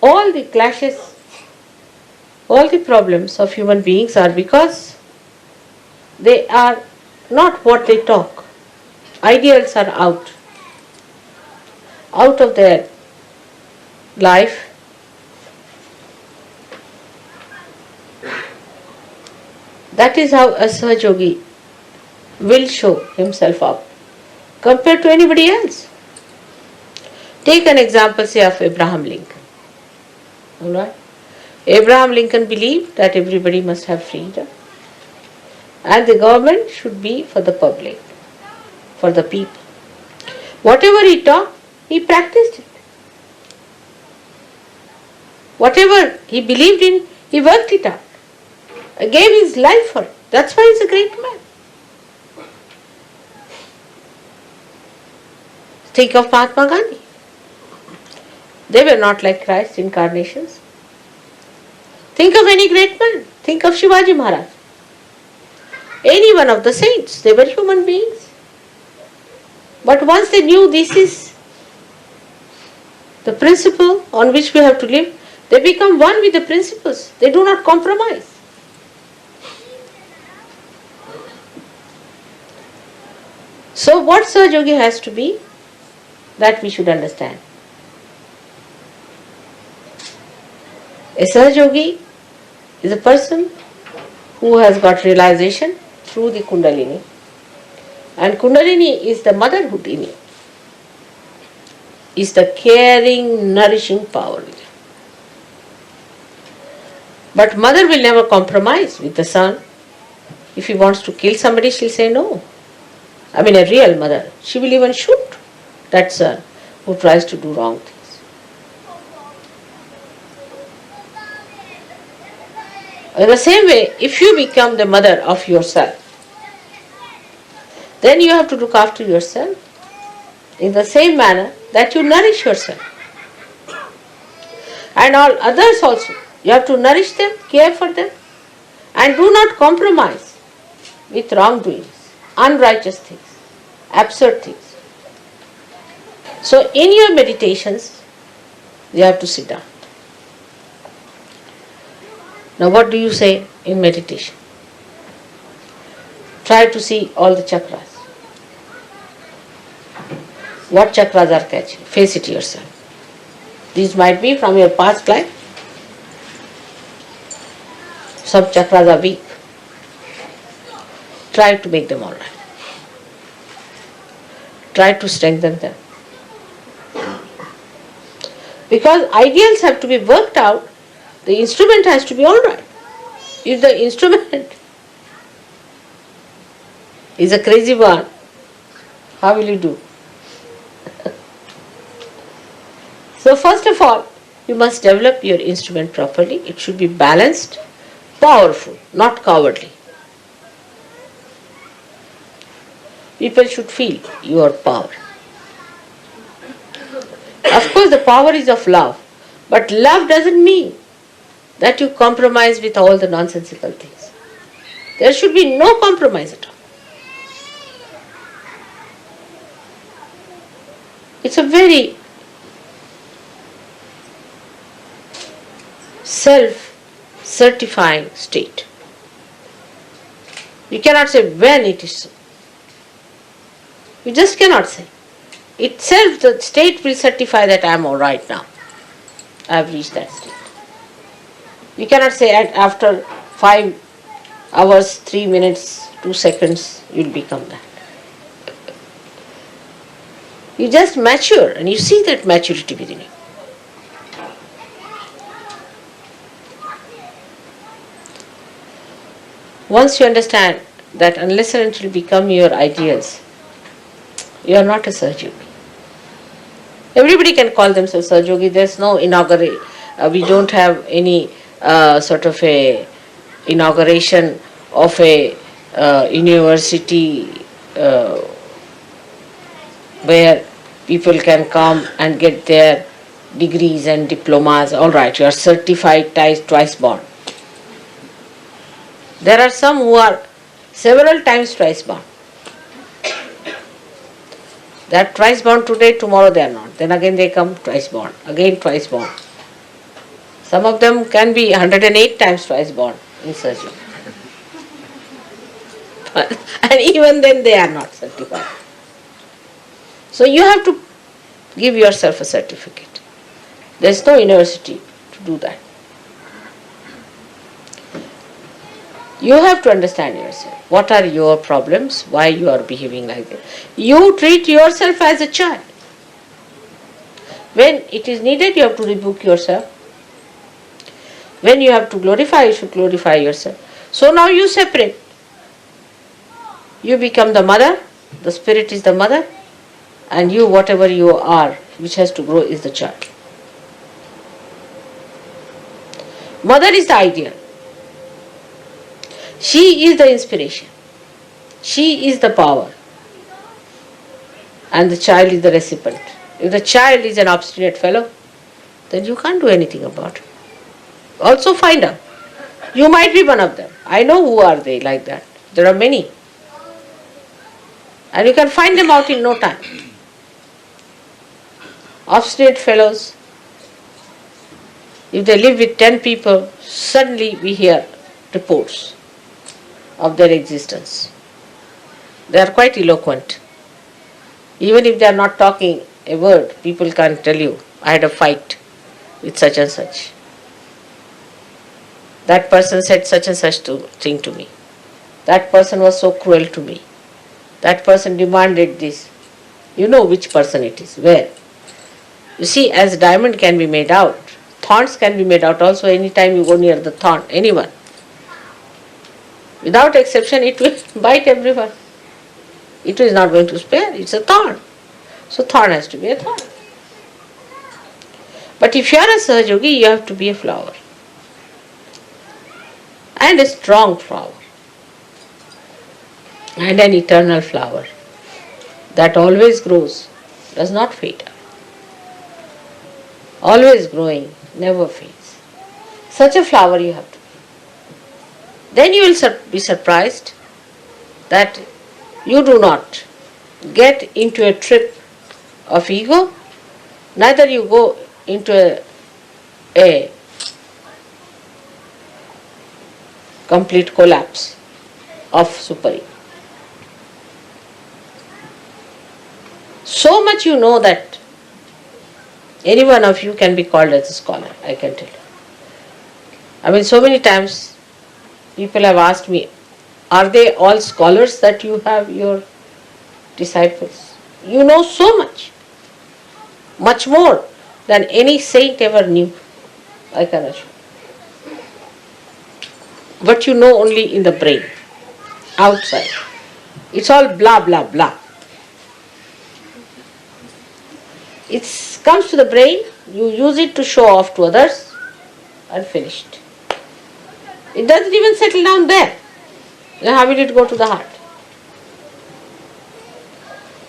all the clashes, all the problems of human beings are because they are not what they talk. Ideals are out of their life. That is how a Sahajogi will show himself up compared to anybody else. Take an example, say, of Abraham Lincoln. Alright? Abraham Lincoln believed that everybody must have freedom and the government should be for the public, for the people. Whatever he taught, he practiced it. Whatever he believed in, he worked it out. Gave his life for it. That's why he's a great man. Think of Mahatma Gandhi. They were not like Christ incarnations. Think of any great man. Think of Shivaji Maharaj. Any one of the saints. They were human beings. But once they knew this is the principle on which we have to live, they become one with the principles. They do not compromise. So what Sahajogi has to be, that we should understand. A Sahajogi is a person who has got realization through the Kundalini. And Kundalini is the motherhood in you. Is the caring, nourishing power. But mother will never compromise with the son. If he wants to kill somebody, she'll say no. I mean, a real mother. She will even shoot that son who tries to do wrong things. In the same way, if you become the mother of yourself, then you have to look after yourself in the same manner that you nourish yourself. And all others also. You have to nourish them, care for them, and do not compromise with wrongdoings, unrighteous things, absurd things. So in your meditations, you have to sit down. Now what do you say in meditation? Try to see all the chakras. What chakras are catching? Face it yourself. These might be from your past life. Some chakras are weak. Try to make them all right. Try to strengthen them. Because ideals have to be worked out, the instrument has to be all right. If the instrument is a crazy one, how will you do? So first of all, you must develop your instrument properly. It should be balanced, powerful, not cowardly. People should feel your power. Of course, the power is of love, but love doesn't mean that you compromise with all the nonsensical things. There should be no compromise at all. It's a very self-certifying state. You cannot say when it is so. You just cannot say. Itself, the state will certify that I am all right now. I have reached that state. You cannot say after 5 hours, 3 minutes, 2 seconds, you will become that. You just mature and you see that maturity within you. Once you understand that unless and until you become your ideals, you are not a Sahajogi. Everybody can call themselves Sahajogi. There's no inauguration. We don't have any sort of a inauguration of a university where people can come and get their degrees and diplomas. All right, you are certified twice born. There are some who are several times twice born. They are twice born today, tomorrow they are not. Then again they come twice born, again twice born. Some of them can be 108 times twice born in surgery. And even then they are not certified. So you have to give yourself a certificate. There is no university to do that. You have to understand yourself. What are your problems? Why you are behaving like that? You treat yourself as a child. When it is needed, you have to rebuke yourself. When you have to glorify, you should glorify yourself. So now you separate. You become the mother, the spirit is the mother, and you, whatever you are, which has to grow, is the child. Mother is the ideal. She is the inspiration. She is the power. And the child is the recipient. If the child is an obstinate fellow, then you can't do anything about it. Also find out. You might be one of them. I know who are they like that. There are many. And you can find them out in no time. Obstinate fellows, if they live with 10 people, suddenly we hear reports of their existence. They are quite eloquent. Even if they are not talking a word, people can tell you, I had a fight with such and such. That person said such and such thing to me. That person was so cruel to me. That person demanded this. You know which person it is, where. You see, as diamond can be made out, thorns can be made out also anytime you go near the thorn, anyone. Without exception, it will bite everyone. It is not going to spare, it's a thorn. So thorn has to be a thorn. But if you are a Sahajogi, you have to be a flower. And a strong flower. And an eternal flower that always grows, does not fade. Always growing, never fades. Such a flower you have to be. Then you will be surprised that you do not get into a trip of ego, neither you go into a complete collapse of super-ego. So much you know that any one of you can be called as a scholar, I can tell you. I mean, so many times people have asked me, are they all scholars that you have, your disciples? You know so much more than any saint ever knew, I can assure. But you know only in the brain, outside. It's all blah, blah, blah. It comes to the brain, you use it to show off to others, and finished. It doesn't even settle down there. Then how will it go to the heart?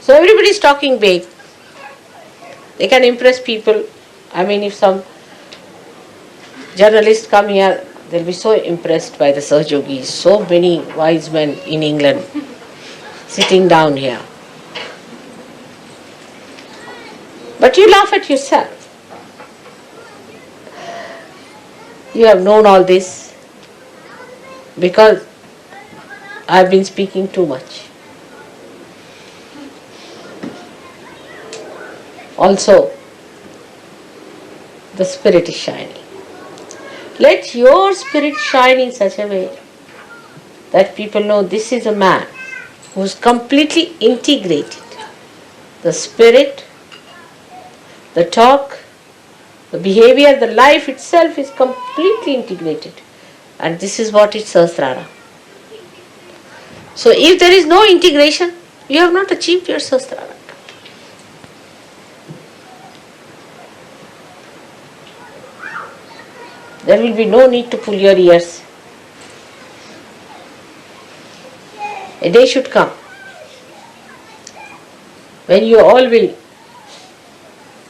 So everybody is talking big. They can impress people. I mean, if some journalists come here, they'll be so impressed by the Sahajogis. So many wise men in England sitting down here. But you laugh at yourself. You have known all this because I have been speaking too much. Also, the spirit is shining. Let your spirit shine in such a way that people know this is a man who is completely integrated. The spirit, the talk, the behavior, the life itself is completely integrated. And this is what is Sahasrara. So if there is no integration, you have not achieved your Sahasrara. There will be no need to pull your ears. A day should come when you all will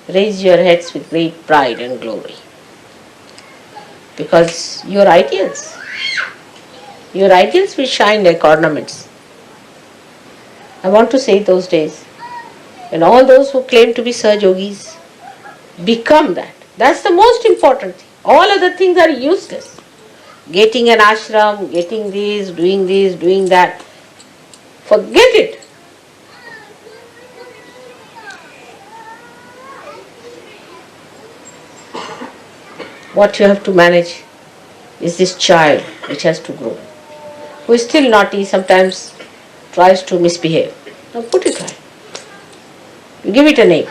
raise your heads with great pride and glory. Because your ideals will shine like ornaments. I want to say those days when all those who claim to be Sahajogis become that. That's the most important thing. All other things are useless. Getting an ashram, getting this, doing that. Forget it. What you have to manage is this child which has to grow, who is still naughty, sometimes tries to misbehave. Now put it right. You give it a name.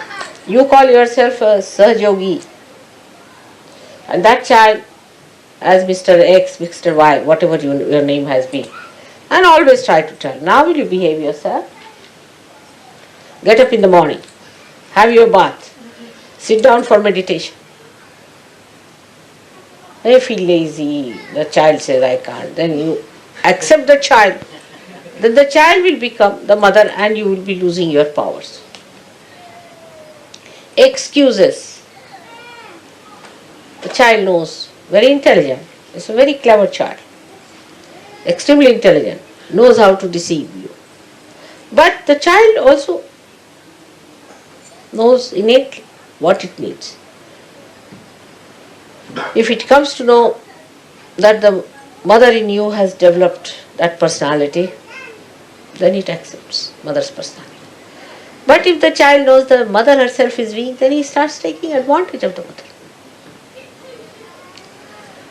You call yourself a Sahajogi, and that child as Mr. X, Mr. Y, whatever your name has been. And always try to tell, now will you behave yourself? Get up in the morning, have your bath, sit down for meditation. I feel lazy, the child says I can't. Then you accept the child. Then the child will become the mother and you will be losing your powers. Excuses. The child knows, very intelligent. It's a very clever child. Extremely intelligent, knows how to deceive you. But the child also knows innately what it needs. If it comes to know that the mother in you has developed that personality, then it accepts mother's personality. But if the child knows the mother herself is weak, then he starts taking advantage of the mother.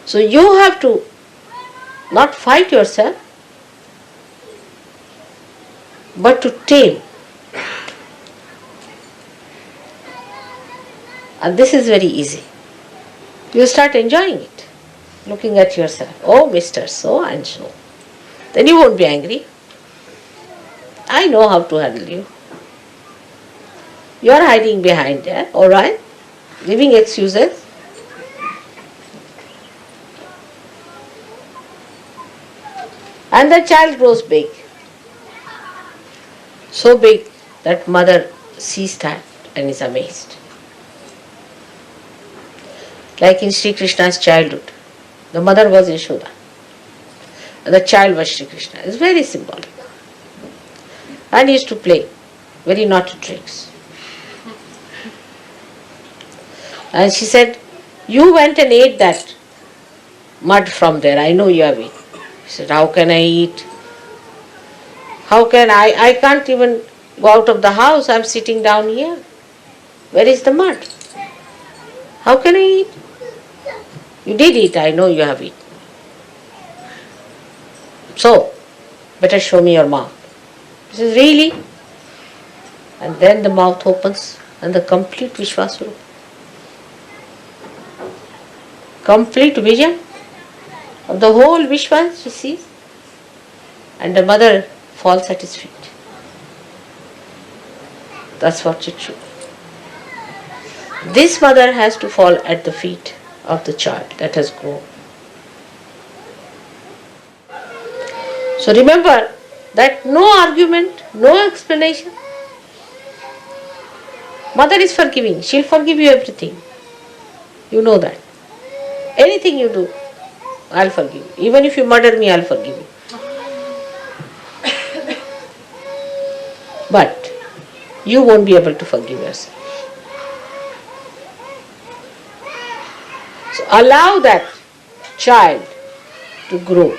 So you have to not fight yourself, but to tame. And this is very easy. You start enjoying it, looking at yourself. Oh, Mr. So and so. Then you won't be angry. I know how to handle you. You are hiding behind there, alright? Giving excuses. And the child grows big. So big that mother sees that and is amazed. Like in Sri Krishna's childhood, the mother was Yashoda and the child was Sri Krishna. It's very symbolic. And he used to play very naughty tricks. And she said, you went and ate that mud from there. I know you have eaten. He said, how can I eat? How can I can't even go out of the house. I'm sitting down here. Where is the mud? How can I eat? You did eat, I know you have eaten. So, better show me your mouth. He says, really? And then the mouth opens and the complete Vishwasvarupa. Complete vision of the whole Vishwa she sees. And the mother falls at his feet. That's what it should be. This mother has to fall at the feet of the child that has grown. So remember that no argument, no explanation. Mother is forgiving. She'll forgive you everything. You know that. Anything you do, I'll forgive you. Even if you murder me, I'll forgive you. But you won't be able to forgive yourself. So allow that child to grow.